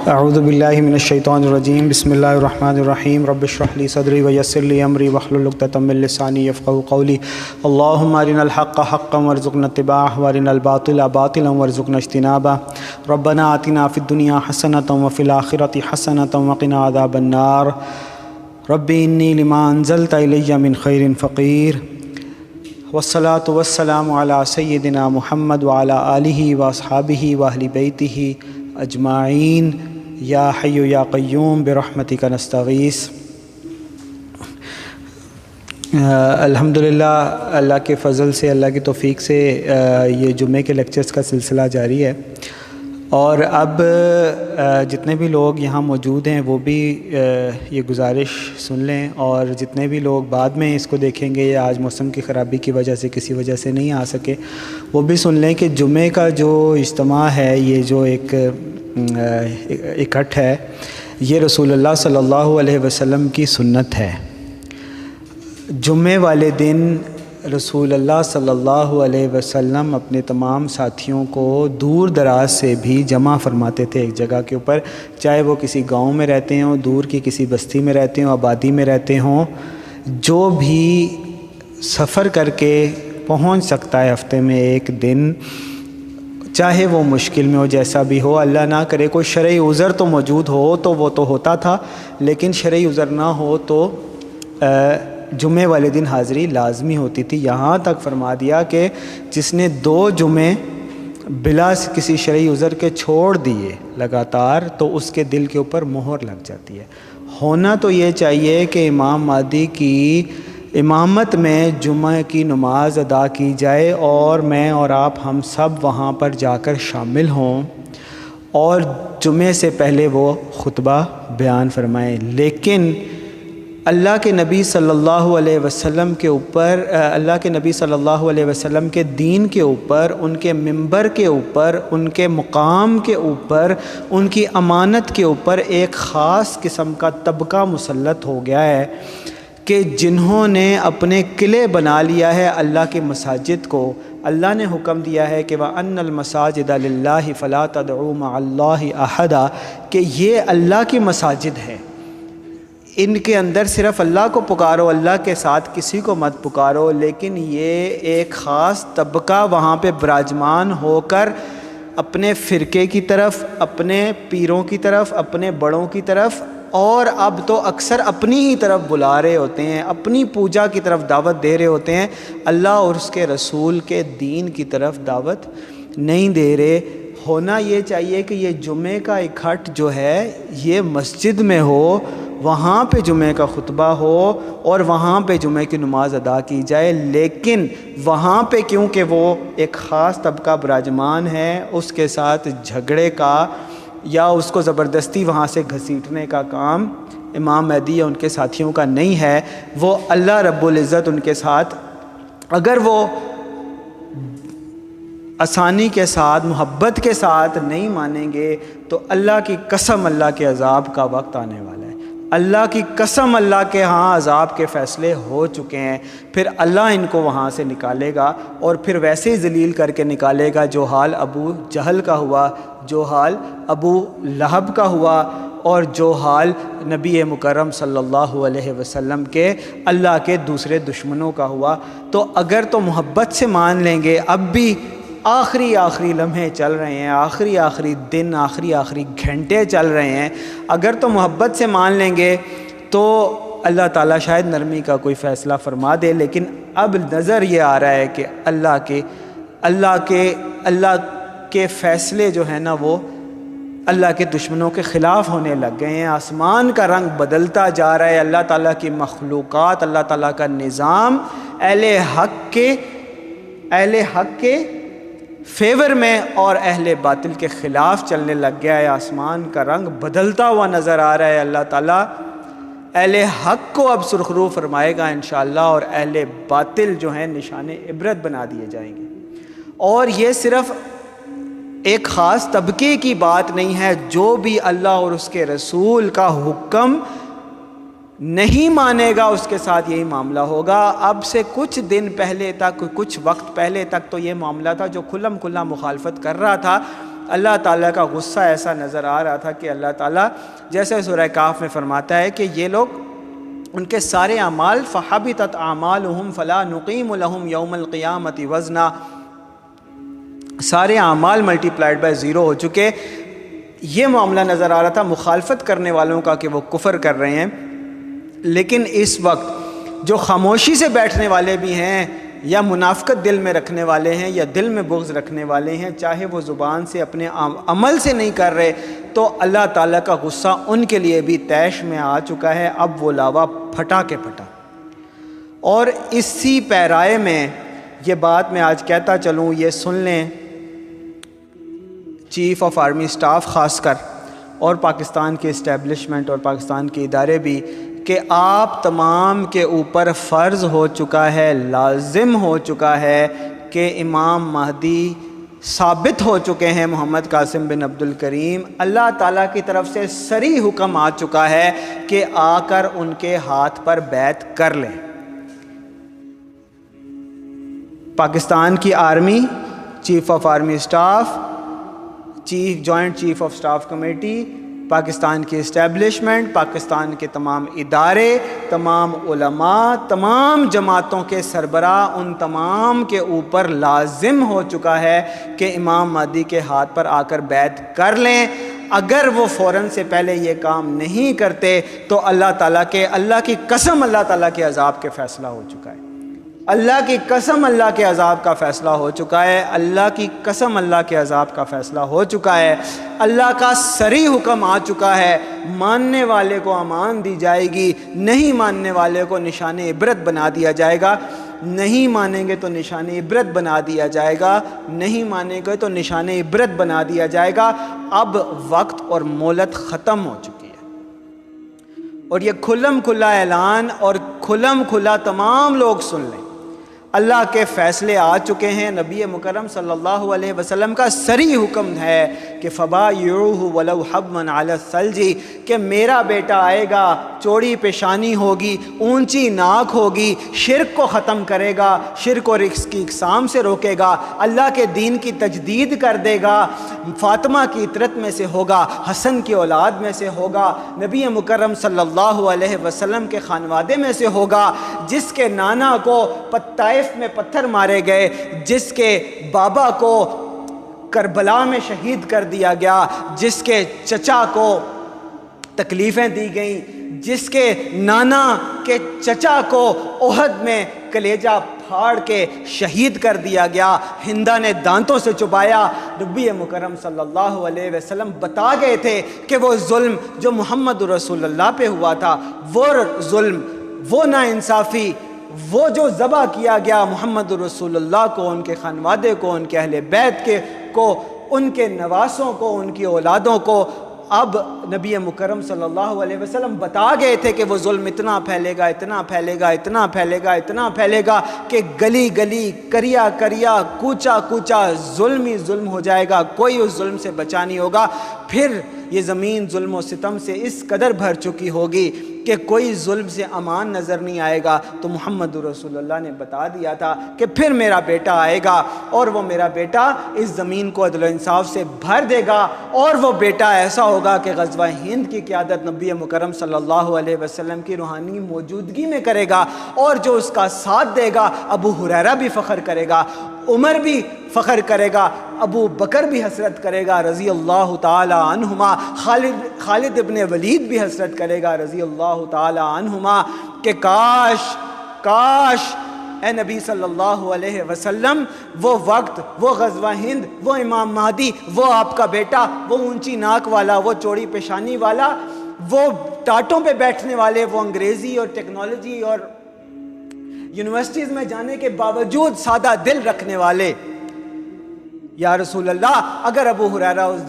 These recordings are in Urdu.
اعوذ باللہ من الشیطان الرجیم بسم اللہ الرحمن الرحیم رب اشرح لی صدری ویسر لی امری واحلل عقدۃ من لسانی یفقهوا قولی اللهم ارنا الحق حقا وارزقنا اتباعه وارنا الباطل باطلا وارزقنا اجتنابه ربنا آتنا فی الدنیا حسنۃ وفی الآخرۃ حسنۃ وقنا عذاب النار رب انی لما انزلت الی من خیر فقیر والصلاة والسلام علی سیدنا محمد وعلی آلہ واصحابہ واہل بیتہ اجمعین یا حی یا قیوم برحمتک نستغیث۔ الحمدللہ اللہ کے فضل سے، اللہ کی توفیق سے یہ جمعے کے لیکچرز کا سلسلہ جاری ہے، اور اب جتنے بھی لوگ یہاں موجود ہیں وہ بھی یہ گزارش سن لیں، اور جتنے بھی لوگ بعد میں اس کو دیکھیں گے یا آج موسم کی خرابی کی وجہ سے کسی وجہ سے نہیں آ سکے وہ بھی سن لیں کہ جمعے کا جو اجتماع ہے، یہ جو ایک اکٹھ ہے، یہ رسول اللہ صلی اللہ علیہ وسلم کی سنت ہے۔ جمعے والے دن رسول اللہ صلی اللہ علیہ وسلم اپنے تمام ساتھیوں کو دور دراز سے بھی جمع فرماتے تھے ایک جگہ کے اوپر، چاہے وہ کسی گاؤں میں رہتے ہوں، دور کی کسی بستی میں رہتے ہوں، آبادی میں رہتے ہوں، جو بھی سفر کر کے پہنچ سکتا ہے ہفتے میں ایک دن، چاہے وہ مشکل میں ہو، جیسا بھی ہو، اللہ نہ کرے کوئی شرعی عذر تو موجود ہو تو وہ تو ہوتا تھا، لیکن شرعی عذر نہ ہو تو جمعے والے دن حاضری لازمی ہوتی تھی۔ یہاں تک فرما دیا کہ جس نے 2 جمعے بلا کسی شرعی عذر کے چھوڑ دیے لگاتار تو اس کے دل کے اوپر مہر لگ جاتی ہے۔ ہونا تو یہ چاہیے کہ امام مہدی کی امامت میں جمعہ کی نماز ادا کی جائے، اور میں اور آپ ہم سب وہاں پر جا کر شامل ہوں اور جمعے سے پہلے وہ خطبہ بیان فرمائیں، لیکن اللہ کے نبی صلی اللہ علیہ وسلم کے اوپر، اللہ کے نبی صلی اللہ علیہ وسلم کے دین کے اوپر، ان کے منبر کے اوپر، ان کے مقام کے اوپر، ان کی امانت کے اوپر ایک خاص قسم کا طبقہ مسلط ہو گیا ہے کہ جنہوں نے اپنے قلعے بنا لیا ہے اللہ کے مساجد کو۔ اللہ نے حکم دیا ہے کہ وَأَنَّ الْمَسَاجِدَ لِلَّهِ فَلَا تَدْعُوا مَعَ اللَّهِ أَحَدًا، کہ یہ اللہ کی مساجد ہے، ان کے اندر صرف اللہ کو پکارو، اللہ کے ساتھ کسی کو مت پکارو۔ لیکن یہ ایک خاص طبقہ وہاں پہ براجمان ہو کر اپنے فرقے کی طرف، اپنے پیروں کی طرف، اپنے بڑوں کی طرف، اور اب تو اکثر اپنی ہی طرف بلا رہے ہوتے ہیں، اپنی پوجا کی طرف دعوت دے رہے ہوتے ہیں، اللہ اور اس کے رسول کے دین کی طرف دعوت نہیں دے رہے۔ ہونا یہ چاہیے کہ یہ جمعے کا اکٹھ جو ہے یہ مسجد میں ہو، وہاں پہ جمعے کا خطبہ ہو اور وہاں پہ جمعے کی نماز ادا کی جائے، لیکن وہاں پہ کیونکہ وہ ایک خاص طبقہ براجمان ہے، اس کے ساتھ جھگڑے کا یا اس کو زبردستی وہاں سے گھسیٹنے کا کام امام مہدی یا ان کے ساتھیوں کا نہیں ہے۔ وہ اللہ رب العزت ان کے ساتھ، اگر وہ آسانی کے ساتھ، محبت کے ساتھ نہیں مانیں گے تو اللہ کی قسم اللہ کے عذاب کا وقت آنے والا ہے۔ اللہ کی قسم اللہ کے ہاں عذاب کے فیصلے ہو چکے ہیں، پھر اللہ ان کو وہاں سے نکالے گا، اور پھر ویسے ہی ذلیل کر کے نکالے گا جو حال ابو جہل کا ہوا، جو حال ابو لہب کا ہوا، اور جو حال نبی مکرم صلی اللہ علیہ وسلم کے اللہ کے دوسرے دشمنوں کا ہوا۔ تو اگر تو محبت سے مان لیں گے، اب بھی آخری لمحے چل رہے ہیں، آخری دن، آخری گھنٹے چل رہے ہیں، اگر تو محبت سے مان لیں گے تو اللہ تعالیٰ شاید نرمی کا کوئی فیصلہ فرما دے۔ لیکن اب نظر یہ آ رہا ہے کہ اللہ کے فیصلے جو ہیں نا وہ اللہ کے دشمنوں کے خلاف ہونے لگ گئے ہیں۔ آسمان کا رنگ بدلتا جا رہا ہے، اللہ تعالیٰ کی مخلوقات، اللہ تعالیٰ کا نظام اہل حق کے فیور میں اور اہل باطل کے خلاف چلنے لگ گیا ہے۔ آسمان کا رنگ بدلتا ہوا نظر آ رہا ہے۔ اللہ تعالیٰ اہل حق کو اب سرخرو فرمائے گا انشاءاللہ، اور اہل باطل جو ہیں نشان عبرت بنا دیے جائیں گے۔ اور یہ صرف ایک خاص طبقے کی بات نہیں ہے، جو بھی اللہ اور اس کے رسول کا حکم نہیں مانے گا اس کے ساتھ یہی معاملہ ہوگا۔ اب سے کچھ دن پہلے تک، کچھ وقت پہلے تک تو یہ معاملہ تھا، جو کھلم کھلا مخالفت کر رہا تھا اللہ تعالیٰ کا غصہ ایسا نظر آ رہا تھا کہ اللہ تعالیٰ جیسے سورہ کہف میں فرماتا ہے کہ یہ لوگ ان کے سارے اعمال فحبطت اعمالهم فلا نقیم لهم یوم القیامت وزنا، سارے اعمال ملٹی پلائڈ بائی 0 ہو چکے۔ یہ معاملہ نظر آ رہا تھا مخالفت کرنے والوں کا کہ وہ کفر کر رہے ہیں، لیکن اس وقت جو خاموشی سے بیٹھنے والے بھی ہیں یا منافقت دل میں رکھنے والے ہیں یا دل میں بغض رکھنے والے ہیں، چاہے وہ زبان سے اپنے عمل سے نہیں کر رہے، تو اللہ تعالیٰ کا غصہ ان کے لیے بھی طیش میں آ چکا ہے۔ اب وہ لاوا پھٹا کے پھٹا۔ اور اسی پیرائے میں یہ بات میں آج کہتا چلوں، یہ سن لیں چیف آف آرمی سٹاف خاص کر، اور پاکستان کے اسٹیبلشمنٹ اور پاکستان کے ادارے بھی، کہ آپ تمام کے اوپر فرض ہو چکا ہے، لازم ہو چکا ہے کہ امام مہدی ثابت ہو چکے ہیں، محمد قاسم بن عبد الکریم۔ اللہ تعالیٰ کی طرف سے صریح حکم آ چکا ہے کہ آ کر ان کے ہاتھ پر بیعت کر لیں۔ پاکستان کی army, chief of army staff, joint chief of staff committee, Pakistan کی اسٹیبلشمنٹ، پاکستان کے تمام ادارے، تمام علماء، تمام جماعتوں کے سربراہ، ان تمام کے اوپر لازم ہو چکا ہے کہ امام مہدی کے ہاتھ پر آ کر بیعت کر لیں۔ اگر وہ فوراً سے پہلے یہ کام نہیں کرتے تو اللہ کی قسم اللہ تعالیٰ کے عذاب کے فیصلہ ہو چکا ہے۔ اللہ کی قسم اللہ کے عذاب کا فیصلہ ہو چکا ہے۔ اللہ کی قسم اللہ کے عذاب کا فیصلہ ہو چکا ہے۔ اللہ کا صریح حکم آ چکا ہے، ماننے والے کو امان دی جائے گی، نہیں ماننے والے کو نشان عبرت بنا دیا جائے گا۔ نہیں مانیں گے تو نشان عبرت بنا دیا جائے گا، نہیں مانیں گے تو نشان عبرت بنا دیا جائے گا۔ اب وقت اور مہلت ختم ہو چکی ہے، اور یہ کھلم کھلا اعلان اور کھلم کھلا تمام لوگ سن لیں، اللہ کے فیصلے آ چکے ہیں۔ نبی مکرم صلی اللہ علیہ وسلم کا صریح حکم ہے کہ فَبَایِعُوهُ وَلَوْ حَبْوًا عَلَى الثَّلْجِ، کہ میرا بیٹا آئے گا، چوڑی پیشانی ہوگی، اونچی ناک ہوگی، شرک کو ختم کرے گا، شرک اور اس کی اقسام سے روکے گا، اللہ کے دین کی تجدید کر دے گا، فاطمہ کی اطرت میں سے ہوگا، حسن کی اولاد میں سے ہوگا، نبی مکرم صلی اللہ علیہ وسلم کے خانوادے میں سے ہوگا، جس کے نانا کو طائف میں پتھر مارے گئے، جس کے بابا کو کربلا میں شہید کر دیا گیا، جس کے چچا کو تکلیفیں دی گئیں، جس کے نانا کے چچا کو احد میں کلیجہ پھاڑ کے شہید کر دیا گیا، ہندا نے دانتوں سے چبایا۔ نبی مکرم صلی اللہ علیہ وسلم بتا گئے تھے کہ وہ ظلم جو محمد رسول اللہ پہ ہوا تھا، وہ ظلم، وہ ناانصافی، وہ جو ذبح کیا گیا محمد رسول اللہ کو، ان کے خانوادے کو، ان کے اہل بیت کو، ان کے نواسوں کو، ان کی اولادوں کو، اب نبی مکرم صلی اللہ علیہ وسلم بتا گئے تھے کہ وہ ظلم اتنا پھیلے گا، اتنا پھیلے گا، اتنا پھیلے گا، اتنا پھیلے گا کہ گلی گلی، کریا کریا، کوچا کوچا ظلم ہی ظلم ہو جائے گا، کوئی اس ظلم سے بچا نہیں ہوگا۔ پھر یہ زمین ظلم و ستم سے اس قدر بھر چکی ہوگی کہ کوئی ظلم سے امان نظر نہیں آئے گا۔ تو محمد رسول اللہ نے بتا دیا تھا کہ پھر میرا بیٹا آئے گا، اور وہ میرا بیٹا اس زمین کو عدل و انصاف سے بھر دے گا، اور وہ بیٹا ایسا ہوگا کہ غزوہ ہند کی قیادت نبی مکرم صلی اللہ علیہ وسلم کی روحانی موجودگی میں کرے گا، اور جو اس کا ساتھ دے گا، ابو ہریرہ بھی فخر کرے گا، عمر بھی فخر کرے گا، ابو بکر بھی حسرت کرے گا رضی اللہ تعالی عنہما، خالد ابن ولید بھی حسرت کرے گا رضی اللہ تعالی عنہما، کہ کاش اے نبی صلی اللہ علیہ وسلم وہ وقت، وہ غزوہ ہند، وہ امام مہدی، وہ آپ کا بیٹا، وہ اونچی ناک والا، وہ چوڑی پیشانی والا، وہ ٹاٹوں پہ بیٹھنے والے، وہ انگریزی اور ٹیکنالوجی اور یونیورسٹیز میں جانے کے باوجود سادہ دل رکھنے والے، یا رسول اللہ اگر ابو ہریرہ اس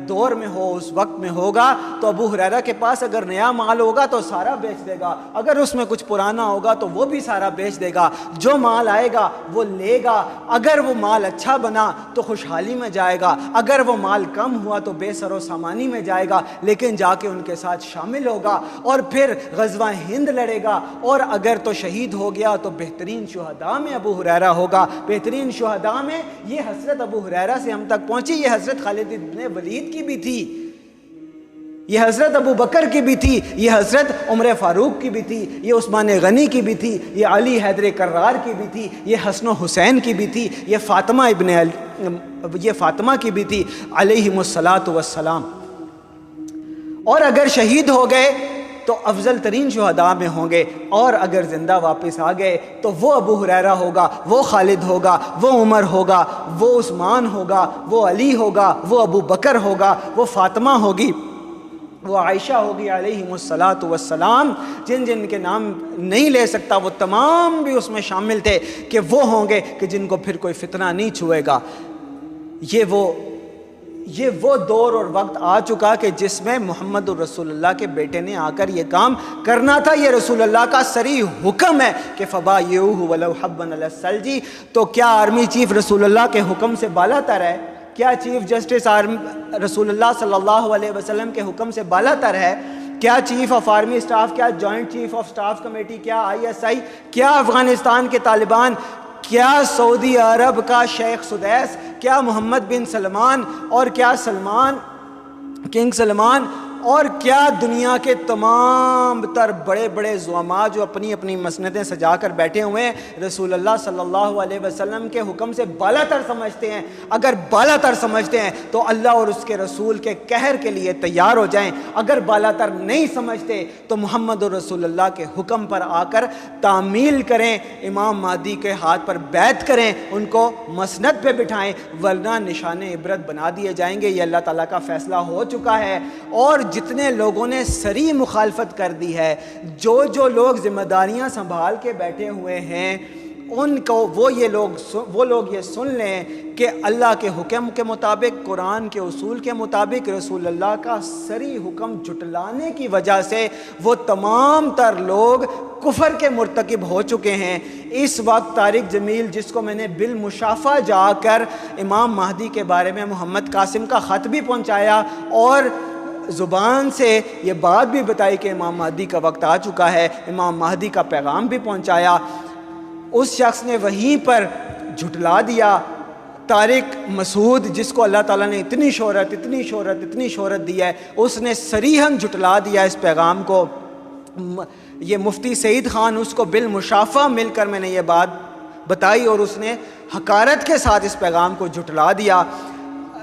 دور میں ہو، اس وقت میں ہوگا، تو ابو ہریرہ کے پاس اگر نیا مال ہوگا تو سارا بیچ دے گا، اگر اس میں کچھ پرانا ہوگا تو وہ بھی سارا بیچ دے گا، جو مال آئے گا وہ لے گا، اگر وہ مال اچھا بنا تو خوشحالی میں جائے گا، اگر وہ مال کم ہوا تو بے سر و سامانی میں جائے گا، لیکن جا کے ان کے ساتھ شامل ہوگا، اور پھر غزوہ ہند لڑے گا، اور اگر تو شہید ہو گیا تو بہترین شہداء میں ابو ہریرہ ہوگا، بہترین شہداء میں یہ حسرت ابو ہریرہ ہریرہ سے ہم تک پہنچی، یہ حضرت خالد بن ولید کی بھی تھی، یہ حضرت ابو بکر کی بھی تھی، یہ حضرت عمر فاروق کی بھی تھی، یہ عثمان غنی کی بھی تھی، یہ علی حیدر کرار کی بھی تھی، یہ حسن و حسین کی بھی تھی، یہ فاطمہ کی بھی تھی علیہم الصلاۃ والسلام۔ اور اگر شہید ہو گئے تو افضل ترین شہداء میں ہوں گے، اور اگر زندہ واپس آ گئے تو وہ ابو ہریرہ ہوگا، وہ خالد ہوگا، وہ عمر ہوگا، وہ عثمان ہوگا، وہ علی ہوگا، وہ ابو بکر ہوگا، وہ فاطمہ ہوگی، وہ عائشہ ہوگی علیہم الصلاۃ والسلام، جن جن کے نام نہیں لے سکتا وہ تمام بھی اس میں شامل تھے کہ وہ ہوں گے کہ جن کو پھر کوئی فتنہ نہیں چھوئے گا۔ یہ وہ دور اور وقت آ چکا کہ جس میں محمد الرسول اللہ کے بیٹے نے آ کر یہ کام کرنا تھا۔ یہ رسول اللہ کا صریح حکم ہے کہ فبایعوہ ولو حبا علی الثلج۔ تو کیا آرمی چیف رسول اللہ کے حکم سے بالا تر ہے؟ کیا چیف جسٹس رسول اللہ صلی اللہ علیہ وسلم کے حکم سے بالا تر ہے؟ کیا چیف آف آرمی سٹاف، کیا joint chief of staff committee, کیا ISI، کیا افغانستان کے طالبان، کیا سعودی عرب کا شیخ سدیس، کیا محمد بن سلمان، اور کیا کنگ سلمان، اور کیا دنیا کے تمام تر بڑے بڑے زعماء جو اپنی اپنی مسندیں سجا کر بیٹھے ہوئے ہیں رسول اللہ صلی اللہ علیہ وسلم کے حکم سے بالا تر سمجھتے ہیں؟ اگر بالا تر سمجھتے ہیں تو اللہ اور اس کے رسول کے قہر کے لیے تیار ہو جائیں، اگر بالا تر نہیں سمجھتے تو محمد رسول اللہ کے حکم پر آ کر تعمیل کریں، امام مہدی کے ہاتھ پر بیعت کریں، ان کو مسند پہ بٹھائیں، ورنہ نشان عبرت بنا دیے جائیں گے۔ یہ اللہ تعالیٰ کا فیصلہ ہو چکا ہے۔ اور جتنے لوگوں نے صریح مخالفت کر دی ہے، جو لوگ ذمہ داریاں سنبھال کے بیٹھے ہوئے ہیں، ان کو وہ لوگ یہ سن لیں کہ اللہ کے حکم کے مطابق، قرآن کے اصول کے مطابق، رسول اللہ کا صریح حکم جھٹلانے کی وجہ سے وہ تمام تر لوگ کفر کے مرتکب ہو چکے ہیں۔ اس وقت طارق جمیل، جس کو میں نے بالمشافہ جا کر امام مہدی کے بارے میں محمد قاسم کا خط بھی پہنچایا اور زبان سے یہ بات بھی بتائی کہ امام مہدی کا وقت آ چکا ہے، امام مہدی کا پیغام بھی پہنچایا، اس شخص نے وہیں پر جھٹلا دیا۔ طارق مسعود، جس کو اللہ تعالیٰ نے اتنی شہرت دی ہے، اس نے صریحاً جھٹلا دیا اس پیغام کو۔ یہ مفتی سعید خان، اس کو بالمشافہ مل کر میں نے یہ بات بتائی اور اس نے حقارت کے ساتھ اس پیغام کو جھٹلا دیا۔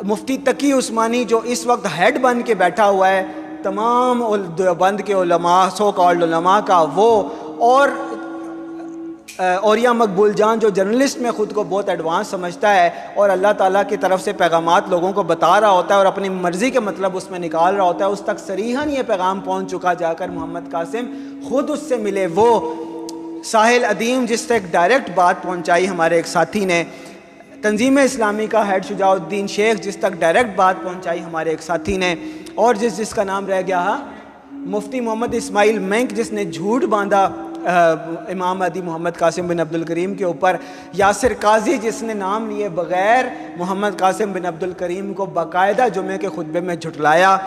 مفتی تقی عثمانی، جو اس وقت ہیڈ بن کے بیٹھا ہوا ہے تمام دیوبند کے علماء، سو کالڈ علماء کا، وہ اور یا مقبول جان، جو جرنلسٹ میں خود کو بہت ایڈوانس سمجھتا ہے اور اللہ تعالیٰ کی طرف سے پیغامات لوگوں کو بتا رہا ہوتا ہے اور اپنی مرضی کے مطلب اس میں نکال رہا ہوتا ہے، اس تک صریحاً یہ پیغام پہنچ چکا جا کر محمد قاسم خود اس سے ملے۔ وہ ساحل ادیم، جس سے ایک ڈائریکٹ بات پہنچائی ہمارے ایک ساتھی نے، تنظیم اسلامی کا ہیڈ شجاع الدین شیخ، جس تک ڈائریکٹ بات پہنچائی ہمارے ایک ساتھی نے، اور جس کا نام رہ گیا مفتی محمد اسماعیل مینک، جس نے جھوٹ باندھا امام مہدی محمد قاسم بن عبد الکریم کے اوپر، یاسر قاضی، جس نے نام لیے بغیر محمد قاسم بن عبد الکریم کو باقاعدہ جمعے کے خطبے میں جھٹلایا،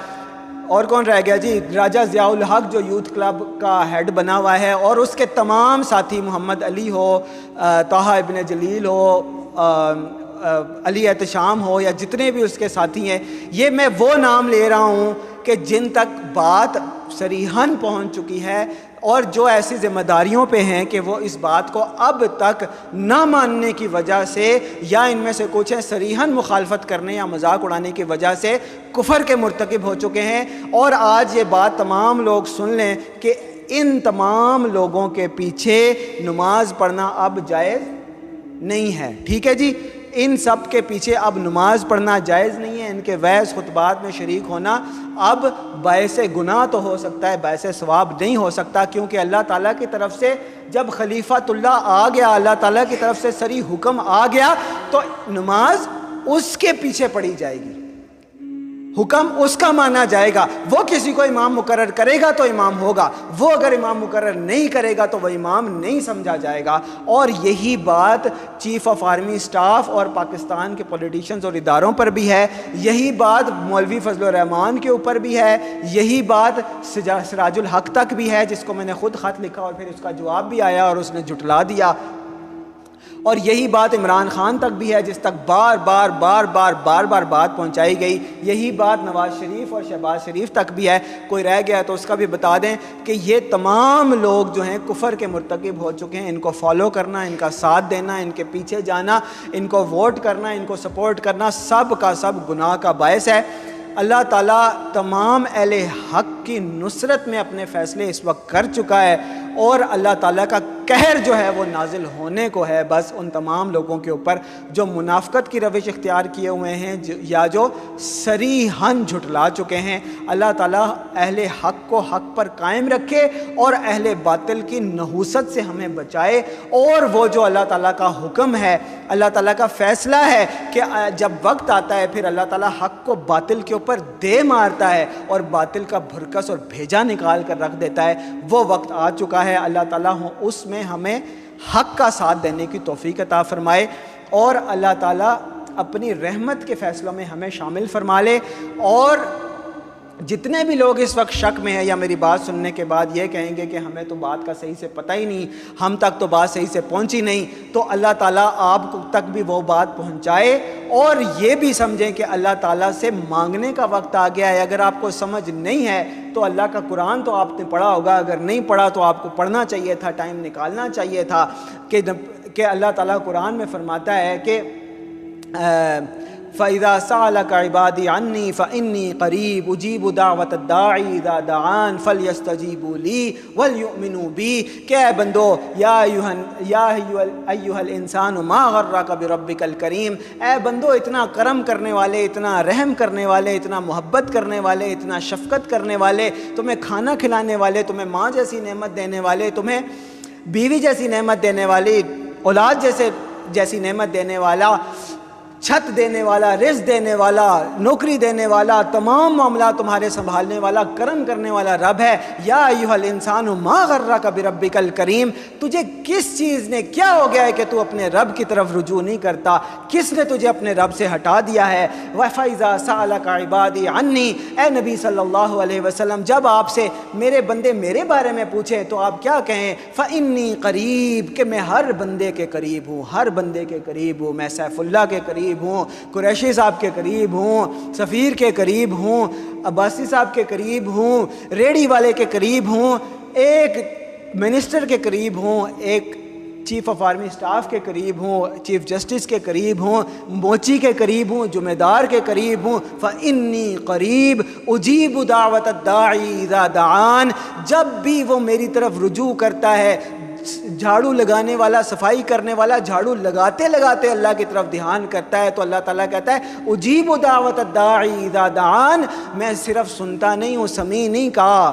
اور کون رہ گیا جی، راجہ ضیاء الحق، جو یوتھ کلب کا ہیڈ بنا ہوا ہے، اور اس کے تمام ساتھی، محمد علی ہو، طہ ابن جلیل ہو، علی احتشام ہو، یا جتنے بھی اس کے ساتھی ہیں، یہ میں وہ نام لے رہا ہوں کہ جن تک بات صریحاً پہنچ چکی ہے اور جو ایسی ذمہ داریوں پہ ہیں کہ وہ اس بات کو اب تک نہ ماننے کی وجہ سے، یا ان میں سے کچھ ہیں صریحاً مخالفت کرنے یا مذاق اڑانے کی وجہ سے کفر کے مرتکب ہو چکے ہیں۔ اور آج یہ بات تمام لوگ سن لیں کہ ان تمام لوگوں کے پیچھے نماز پڑھنا اب جائز نہیں ہے، ٹھیک ہے جی، ان سب کے پیچھے اب نماز پڑھنا جائز نہیں ہے، ان کے وعظ خطبات میں شریک ہونا اب باعث گناہ تو ہو سکتا ہے، باعث ثواب نہیں ہو سکتا، کیونکہ اللہ تعالیٰ کی طرف سے جب خلیفۃ اللہ آ گیا، اللہ تعالیٰ کی طرف سے صریح حکم آ گیا تو نماز اس کے پیچھے پڑھی جائے گی، حکم اس کا مانا جائے گا۔ وہ کسی کو امام مقرر کرے گا تو امام ہوگا، وہ اگر امام مقرر نہیں کرے گا تو وہ امام نہیں سمجھا جائے گا۔ اور یہی بات چیف آف آرمی سٹاف اور پاکستان کے پولیٹیشنز اور اداروں پر بھی ہے، یہی بات مولوی فضل الرحمان کے اوپر بھی ہے، یہی بات سراج الحق تک بھی ہے، جس کو میں نے خود خط لکھا اور پھر اس کا جواب بھی آیا اور اس نے جھٹلا دیا۔ اور یہی بات عمران خان تک بھی ہے جس تک بار بار بات پہنچائی گئی. یہی بات نواز شریف اور شہباز شریف تک بھی ہے. کوئی رہ گیا تو اس کا بھی بتا دیں کہ یہ تمام لوگ جو ہیں کفر کے مرتکب ہو چکے ہیں. ان کو فالو کرنا، ان کا ساتھ دینا، ان کے پیچھے جانا، ان کو ووٹ کرنا، ان کو سپورٹ کرنا، سب کا سب گناہ کا باعث ہے. اللہ تعالیٰ تمام اہل حق کی نصرت میں اپنے فیصلے اس وقت کر چکا ہے، اور اللہ تعالیٰ کا قہر جو ہے وہ نازل ہونے کو ہے بس ان تمام لوگوں کے اوپر جو منافقت کی روش اختیار کیے ہوئے ہیں یا جو صریحاً جھٹلا چکے ہیں. اللہ تعالیٰ اہل حق کو حق پر قائم رکھے اور اہل باطل کی نحوست سے ہمیں بچائے. اور وہ جو اللہ تعالیٰ کا حکم ہے، اللہ تعالیٰ کا فیصلہ ہے کہ جب وقت آتا ہے پھر اللہ تعالیٰ حق کو باطل کے اوپر دے مارتا ہے اور باطل کا بھرکس اور بھیجا نکال کر رکھ دیتا ہے. وہ وقت آ چکا ہے. اللہ تعالیٰ اس میں ہمیں حق کا ساتھ دینے کی توفیق عطا فرمائے، اور اللہ تعالیٰ اپنی رحمت کے فیصلوں میں ہمیں شامل فرما لے. اور جتنے بھی لوگ اس وقت شک میں ہیں یا میری بات سننے کے بعد یہ کہیں گے کہ ہمیں تو بات کا صحیح سے پتہ ہی نہیں، ہم تک تو بات صحیح سے پہنچی نہیں، تو اللہ تعالیٰ آپ تک بھی وہ بات پہنچائے. اور یہ بھی سمجھیں کہ اللہ تعالیٰ سے مانگنے کا وقت آ گیا ہے. اگر آپ کو سمجھ نہیں ہے تو اللہ کا قرآن تو آپ نے پڑھا ہوگا، اگر نہیں پڑھا تو آپ کو پڑھنا چاہیے تھا، ٹائم نکالنا چاہیے تھا. کہ اللہ تعالیٰ قرآن میں فرماتا ہے کہ فَإِذَا سَأَلَكَ عِبَادِي عَنِّي فَإِنِّي قَرِيبٌ أُجِيبُ دَعْوَةَ الدَّاعِ إِذَا دَعَانِ فَلْيَسْتَجِيبُوا لِي وَلْيُؤْمِنُوا بِي. کہ اے بندو، یا ایھا الانسان ما غرک بربک الکریم، اے بندو اتنا کرم کرنے والے، اتنا رحم کرنے والے، اتنا محبت کرنے والے، اتنا شفقت کرنے والے، تمہیں کھانا کھلانے والے، تمہیں ماں جیسی نعمت دینے والے، تمہیں بیوی جیسی نعمت دینے والی، اولاد جیسی نعمت دینے والا، چھت دینے والا، رزق دینے والا، نوکری دینے والا، تمام معاملات تمہارے سنبھالنے والا، کرم کرنے والا رب ہے. یا ایھا الانسان ما غرک بربک الکریم. تجھے کس چیز نے، کیا ہو گیا ہے کہ تو اپنے رب کی طرف رجوع نہیں کرتا؟ کس نے تجھے اپنے رب سے ہٹا دیا ہے؟ وَفَإِذَا سَأَلَكَ عِبَادِي عَنِّي، اے نبی صلی اللہ علیہ وسلم جب آپ سے میرے بندے میرے بارے میں پوچھے تو آپ کیا کہیں؟ فَإِنِّي قریب، کہ میں ہر بندے کے قریب ہوں، ہر بندے کے قریب ہوں. میں سیف اللہ کے قریب ہوں، قریشی صاحب کے قریب ہوں، سفیر کے قریب ہوں، عباسی صاحب کے قریب ہوں، ریڑی والے کے قریب ہوں، ایک منسٹر کے قریب ہوں، ایک چیف آف آرمی سٹاف کے قریب ہوں، چیف جسٹس کے قریب ہوں، موچی کے قریب ہوں، ذمہ دار کے قریب ہوں. فَإِنِّي قریب أُجِيبُ دَعْوَةَ الدَّاعِ إِذَا دَعَانِ. جب بھی وہ میری طرف رجوع کرتا ہے، جھاڑو لگانے والا، صفائی کرنے والا جھاڑو لگاتے لگاتے اللہ کی طرف دھیان کرتا ہے تو اللہ تعالیٰ کہتا ہے اجیب دعوت الداعی اذا دعان. میں صرف سنتا نہیں ہوں، سمیع نہیں کہا،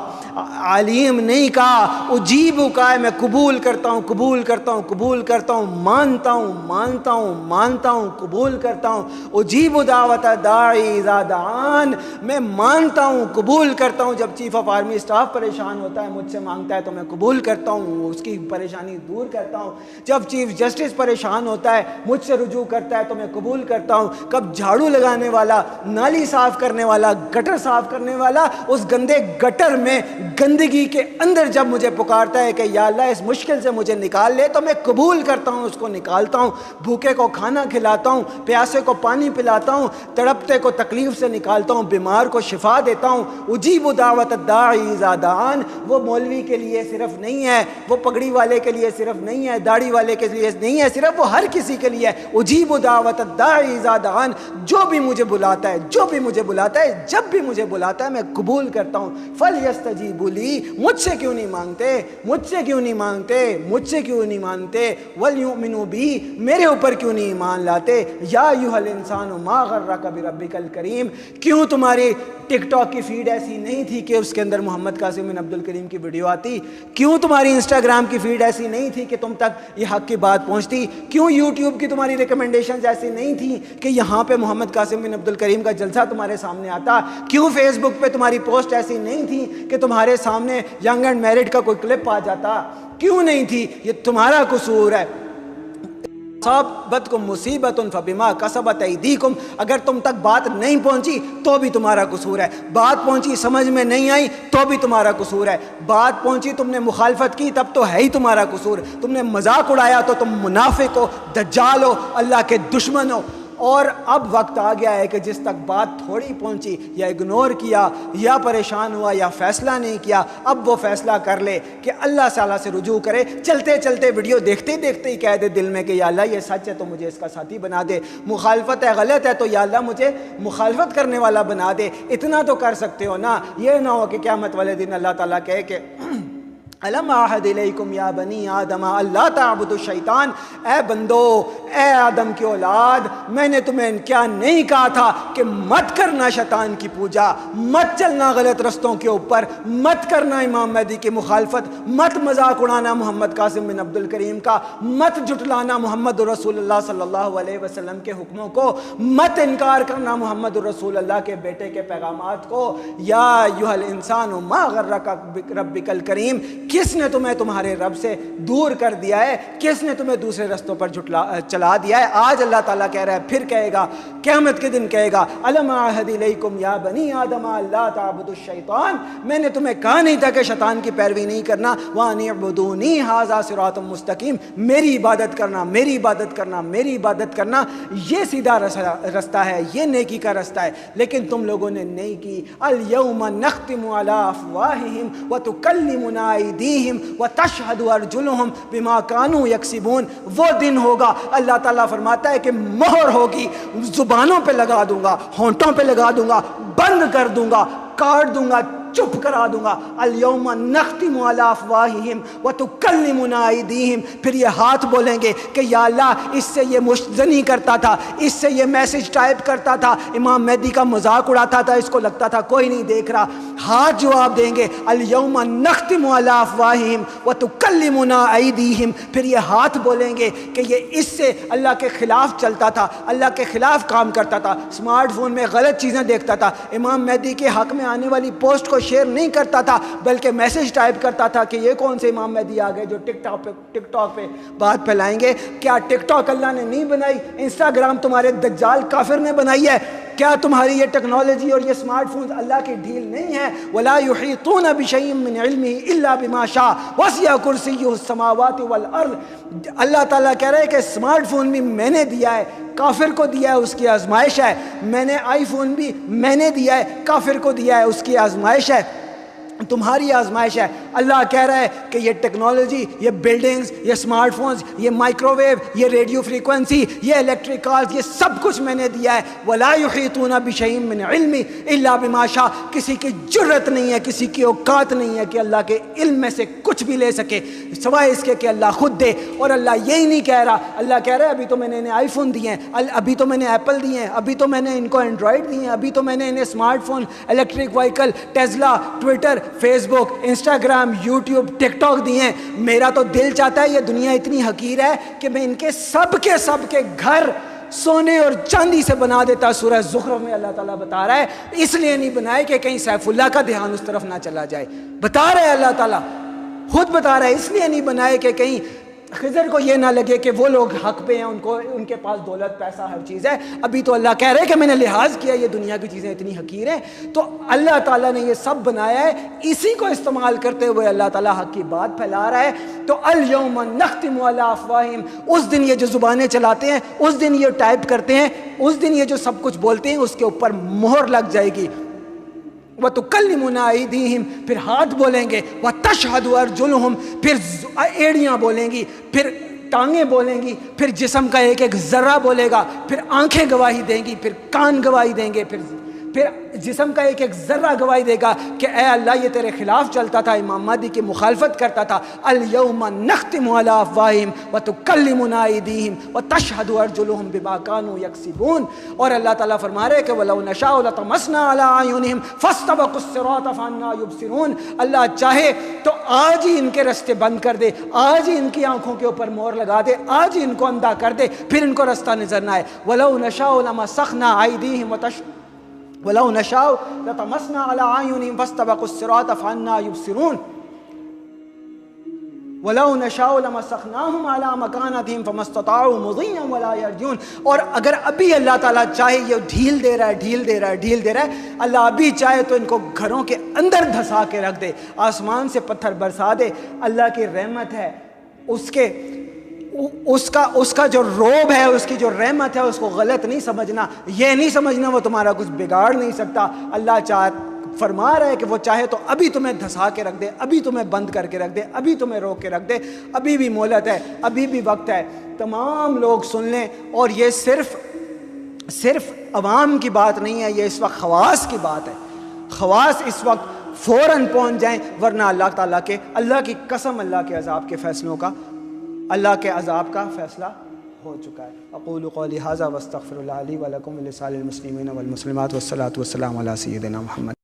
علیم نہیں کہا، اجیب کہا ہے. میں قبول کرتا ہوں، قبول کرتا ہوں، قبول کرتا ہوں، مانتا ہوں، مانتا ہوں، مانتا ہوں، قبول کرتا ہوں. اجیب دعوت الداعی اذا دعان. میں مانتا ہوں، قبول کرتا ہوں. جب چیف آف آرمی اسٹاف پریشان ہوتا ہے، مجھ سے مانگتا ہے تو میں قبول کرتا ہوں، اس کی پریشانی دور کرتا ہوں. جب چیف جسٹس پریشان ہوتا ہے، مجھ سے رجوع کرتا ہے تو میں قبول کرتا ہوں. کب جھاڑو لگانے والا، نالی صاف کرنے والا، گٹر صاف کرنے والا اس گندے گٹر میں گندگی کے اندر جب مجھے پکارتا ہے کہ یا اللہ اس مشکل سے مجھے نکال لے، تو میں قبول کرتا ہوں، اس کو نکالتا ہوں. بھوکے کو کھانا کھلاتا ہوں، پیاسے کو پانی پلاتا ہوں، تڑپتے کو تکلیف سے نکالتا ہوں، بیمار کو شفا دیتا ہوں. اجیب دعوت الداعی اذا دعان. وہ مولوی کے لیے صرف نہیں ہے، وہ پگڑی والے کے لیے صرف نہیں ہے، داڑھی والے کے لیے نہیں ہے، صرف وہ ہر کسی کے لیے ہے. اجیب دعوت الداعی اذا دعان. جو بھی مجھے بلاتا ہے، جو بھی مجھے بلاتا ہے، جب بھی مجھے بلاتا ہے میں قبول کرتا ہوں. فلیستجیبوا لی. مجھ سے کیوں نہیں مانگتے؟ مجھ سے کیوں نہیں مانگتے؟ مجھ سے کیوں نہیں مانگتے؟ ولیؤمنوا بی. میرے اوپر کیوں نہیں ایمان لاتے؟ یا ایھا الانسان ما غرک بربک الکریم. کیوں تمہاری ٹک ٹاک کی فیڈ ایسی نہیں تھی کہ اس کے اندر محمد قاسم بن عبد الکریم کی ویڈیو آتی؟ کیوں تمہاری انسٹاگرام کی فیڈ ایسی نہیں تھی کہ تم تک یہ حق کی بات پہنچتی؟ کیوں یوٹیوب کی تمہاری ریکمنڈیشنز ایسی نہیں تھیں کہ یہاں پہ محمد قاسم بن عبد الکریم کا جلسہ تمہارے سامنے آتا؟ کیوں فیس بک پہ تمہاری پوسٹ ایسی نہیں تھی کہ تمہارے سامنے ینگ اینڈ میرڈ کا کوئی کلپ آ جاتا؟ کیوں نہیں تھی؟ یہ تمہارا قصور ہے. اصابتکم مصیبت فبما کسبت ایدیکم، اگر تم تک بات نہیں پہنچی تو بھی تمہارا قصور ہے، بات پہنچی سمجھ میں نہیں آئی تو بھی تمہارا قصور ہے، بات پہنچی تم نے مخالفت کی تب تو ہے ہی تمہارا قصور، تم نے مذاق اڑایا تو تم منافق ہو، دجال ہو، اللہ کے دشمن ہو۔ اور اب وقت آ گیا ہے کہ جس تک بات تھوڑی پہنچی یا اگنور کیا یا پریشان ہوا یا فیصلہ نہیں کیا، اب وہ فیصلہ کر لے کہ اللہ تعالیٰ سے رجوع کرے، چلتے چلتے ویڈیو دیکھتے دیکھتے ہی کہہ دے دل میں کہ یا اللہ یہ سچ ہے تو مجھے اس کا ساتھی بنا دے، مخالفت ہے غلط ہے تو یا اللہ مجھے مخالفت کرنے والا بنا دے۔ اتنا تو کر سکتے ہو نا، یہ نہ ہو کہ قیامت والے دن اللہ تعالیٰ کہے کہ الم اعہد الیکم یا بنی آدم اللہ تعبدوا الشیطان، اے بندو، اے آدم کی اولاد، میں نے تمہیں کیا نہیں کہا تھا کہ مت کرنا شیطان کی پوجا، مت چلنا غلط رستوں کے اوپر، مت کرنا امام مہدی کی مخالفت، مت مذاق اڑانا محمد قاسم بن عبد الکریم کا، مت جھٹلانا محمد رسول اللہ صلی اللہ علیہ وسلم کے حکموں کو، مت انکار کرنا محمد رسول اللہ کے بیٹے کے پیغامات کو۔ یا ایھا الانسان ما غرک بربک الکریم، کس نے تمہیں تمہارے رب سے دور کر دیا ہے، کس نے تمہیں دوسرے رستوں پر چلا دیا ہے؟ آج اللہ تعالیٰ کہہ رہا ہے، پھر کہے گا قیامت کے دن کہے گا الم اعہد الیکم یا بنی آدم اللہ تعبدوا الشیطان، میں نے تمہیں کہا نہیں تھا کہ شیطان کی پیروی نہیں کرنا، وان اعبدونی ھذا صراط مستقیم، میری عبادت کرنا، میری عبادت کرنا، میری عبادت کرنا، یہ سیدھا رستہ ہے، یہ نیکی کا رستہ ہے، لیکن تم لوگوں نے نہیں کی۔ الیوم نختم علی افواہہم وتکلمنا ایدیہم وتشہد ارجلہم بما کانوا یکسبون، وہ دن ہوگا اللہ تعالیٰ فرماتا ہے کہ مہر ہوگی، زبانوں پہ لگا دوں گا، ہونٹوں پہ لگا دوں گا، بند کر دوں گا، کاٹ دوں گا، چپ کرا دوں گا۔ الیوم نختم علی افواہہم وتکلمنا ایدیہم، پھر یہ ہاتھ بولیں گے کہ یا اللہ اس سے یہ مشتزنی کرتا تھا، اس سے یہ میسج ٹائپ کرتا تھا، امام مہدی کا مذاق اڑاتا تھا، اس کو لگتا تھا کوئی نہیں دیکھ رہا، ہاتھ جواب دیں گے الیوم نختم علی افواہہم وتکلمنا ایدیہم، پھر یہ ہاتھ بولیں گے کہ یہ اس سے اللہ کے خلاف چلتا تھا، اللہ کے خلاف کام کرتا تھا، اسمارٹ فون میں غلط چیزیں دیکھتا تھا، امام مہدی کے حق میں آنے والی پوسٹ کو شیئر نہیں کرتا تھا بلکہ میسج ٹائپ کرتا تھا کہ یہ کون سے امام مہدی آ گئے جو ٹک ٹاک پہ بات پھیلائیں گے۔ کیا ٹک ٹاک اللہ نے نہیں بنائی؟ انسٹاگرام تمہارے دجال کافر نے بنائی ہے؟ کیا تمہاری یہ ٹیکنالوجی اور یہ اسمارٹ فونز اللہ کی ڈھیل نہیں ہے؟ وَلَا يُحِيطُونَ بِشَيْءٍ مِّنْ عِلْمِهِ إِلَّا بِمَا شَاءَ وَسِعَ كُرْسِيُّهُ السَّمَاوَاتِ وَالْأَرْضِ۔ اللہ تعالیٰ کہہ رہے ہیں کہ اسمارٹ فون بھی میں نے دیا ہے، کافر کو دیا ہے، اس کی آزمائش ہے، میں نے آئی فون بھی میں نے دیا ہے، کافر کو دیا ہے، اس کی آزمائش ہے، تمہاری آزمائش ہے۔ اللہ کہہ رہا ہے کہ یہ ٹیکنالوجی، یہ بلڈنگز، یہ اسمارٹ فونز، یہ مائکروویو، یہ ریڈیو فریکوینسی، یہ الیکٹرک کارز، یہ سب کچھ میں نے دیا ہے۔ وَلَا يُحِيطُونَ بِشَيْءٍ مِّنْ عِلْمِهِ إِلَّا بِمَا شَاءَ، کسی کی جرت نہیں ہے، کسی کی اوقات نہیں ہے کہ اللہ کے علم میں سے کچھ بھی لے سکے سوائے اس کے کہ اللہ خود دے۔ اور اللہ یہی نہیں کہہ رہا، اللہ کہہ رہا ہے ابھی تو میں نے انہیں آئی فون دیے ہیں، ابھی تو میں نے ایپل دیے ہیں، ابھی تو میں نے ان کو اینڈرائڈ دیے ہیں، ابھی تو میں نے انہیں smart phone, electric vehicle, Tesla, Twitter, Facebook, Instagram, YouTube, TikTok دیے ہیں۔ میرا تو دل چاہتا ہے یہ دنیا اتنی حقیر ہے کہ میں ان کے سب کے گھر سونے اور چاندی سے بنا دیتا۔ سورہ زخرف میں اللہ تعالیٰ بتا رہا ہے اس لیے نہیں بنائے کہ کہیں سیف اللہ کا دھیان اس طرف نہ چلا جائے، بتا رہا ہے اللہ تعالیٰ، خود بتا رہا ہے اس لیے نہیں بنائے کہ کہیں خضر کو یہ نہ لگے کہ وہ لوگ حق پہ ہیں، ان کے پاس دولت، پیسہ، ہر چیز ہے۔ ابھی تو اللہ کہہ رہے ہیں کہ میں نے لحاظ کیا یہ دنیا کی چیزیں اتنی حقیر ہیں، تو اللہ تعالیٰ نے یہ سب بنایا ہے، اسی کو استعمال کرتے ہوئے اللہ تعالیٰ حق کی بات پھیلا رہا ہے۔ تو الیوم نختم علی افواہہم، اس دن یہ جو زبانیں چلاتے ہیں، اس دن یہ ٹائپ کرتے ہیں، اس دن یہ جو سب کچھ بولتے ہیں، اس کے اوپر مہر لگ جائے گی۔ وَتُكَلِّمُنَا أَيْدِيهِمْ، پھر ہاتھ بولیں گے، وَتَشْهَدُ أَرْجُلُهُمْ، پھر ایڑیاں بولیں گی، پھر ٹانگیں بولیں گی، پھر جسم کا ایک ایک ذرہ بولے گا، پھر آنکھیں گواہی دیں گی، پھر کان گواہی دیں گے، پھر جسم کا ایک ایک ذرہ گواہی دے گا کہ اے اللہ یہ تیرے خلاف چلتا تھا، امام مہدی کی مخالفت کرتا تھا۔ الیوم نختم علی افواہہم وتکلمنا ایدیہم وتشہد ارجلہم بما کانوا یکسبون۔ اور اللہ تعالیٰ فرما رہے کہ وَلَوْ نَشَاءُ لَطَمَسْنَا عَلَىٰ أَعْیُنِہِمْ فَاسْتَبَقُوا الصِّرَاطَ فَأَنَّىٰ يُبْصِرُونَ، اللہ چاہے تو آج ہی ان کے رستے بند کر دے، آج ہی ان کی آنکھوں کے اوپر مہر لگا دے، آج ہی ان کو اندھا کر دے، پھر ان کو رستہ نظر نہ آئے۔ وَلَوْ نَشَاءُ لَمَسَخْنَا أَيْدِيهِمْ وَلَوْ نَشَاءُ لَطَمَسْنَا عَلَىٰ أَعْیُنِهِمْ فَاسْتَبَقُوا الصِّرَاطَ فَأَنَّىٰ يُبْصِرُونَ۔ وَلَوْ نَشَاءُ لَمَسَّخْنَاهُمْ عَلَىٰ مَكَانَتِهِمْ فَمَا اسْتَطَاعُوا مُضِيًّا وَلَا يَرْجُونَ. اور اگر ابھی اللہ تعالیٰ چاہے یہ ڈھیل دے رہا ہے اللہ ابھی چاہے تو ان کو گھروں کے اندر دھسا کے رکھ دے، آسمان سے پتھر برسا دے. اللہ کی رحمت ہے، اس کا جو روب ہے، اس کی جو رحمت ہے، اس کو غلط نہیں سمجھنا. یہ نہیں سمجھنا وہ تمہارا کچھ بگاڑ نہیں سکتا. اللہ فرما رہا ہے کہ وہ چاہے تو ابھی تمہیں دھسا کے رکھ دے، ابھی تمہیں بند کر کے رکھ دے، ابھی تمہیں روک کے رکھ دے. ابھی بھی مہلت ہے، ابھی بھی وقت ہے. تمام لوگ سن لیں. اور یہ صرف عوام کی بات نہیں ہے، یہ اس وقت خواص کی بات ہے. خواص اس وقت فوراً پہنچ جائیں، ورنہ اللہ کی قسم اللہ کے عذاب کے فیصلوں کا، اللہ کے عذاب کا فیصلہ ہو چکا ہے. اقول قولی ھذا واستغفر اللہ لی ولکم ولسائر المسلمین والمسلمات والصلاۃ والسلام علی سیدنا محمد.